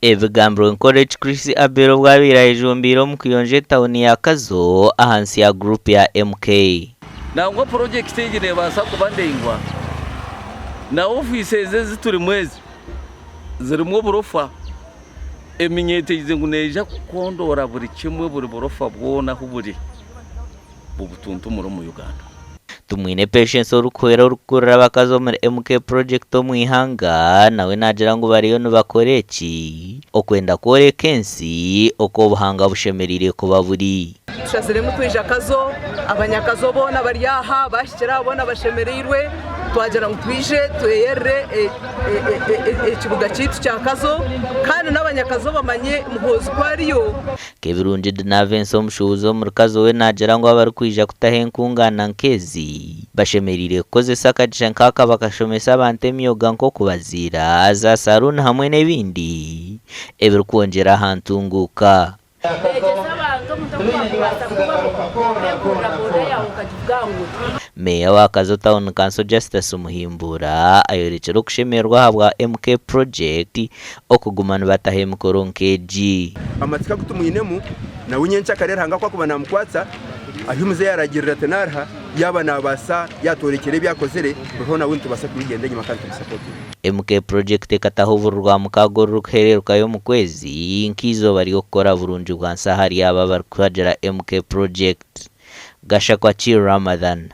Ebigambiro encourage Chris Abero bwabira ijumbiro mu kuyonje town ya Kazo ahansi ya group ya MK. Nangwa project igine basa kubandengwa. Na office zezi turi mwezi. Zirimo burofa. Eminyete izenguneja kukondora buri kimwe buri burofa bwona huburi. Bubutuntu muri mu Uganda. Tumwine patience orukwera orukurira bakazo muri MK project omwihanga nawe nagira ngo bariyo nubakoreki okwenda kore kensi oko buhanga bushemerire kuba buri tushaziremo kwija Kazo abanyakazo bona bari aha bashikira bona bashemerirwe twagira ngo twije tuyere ikibuga cyitu cya Kazo kandi n'abanyakazo bamanye muhozi kwariyo Kebirunje na Vincent omushuzo muri Kazo we nagira ngo abari kwija kutahenkungana nkezi bashemerire koze sakadisha nkaka bakashomesa abantu emyoga nko kubazira za saruna hamwe n'ebindi ebiri kwongera ahantunguka Meya wa Kazo Town Council Justice Umuhimbura ayorekera okushemerwa habwa MK project okugumana batahemukoro nkeji amatsika gutumuyinemu na winyencha karera hanga kwa kubana mukwatsa ahimuze yaragirira tenarha yaba nabasa yatorekere byakozere ruhona wintu basa kubigende nyuma kandi support MK project katahuvurwa mukago ruhereruka yo mu kwezi inkizo bari gukora burunju bwa sahari yaba bari kwagera MK project gasha kwa Ramadan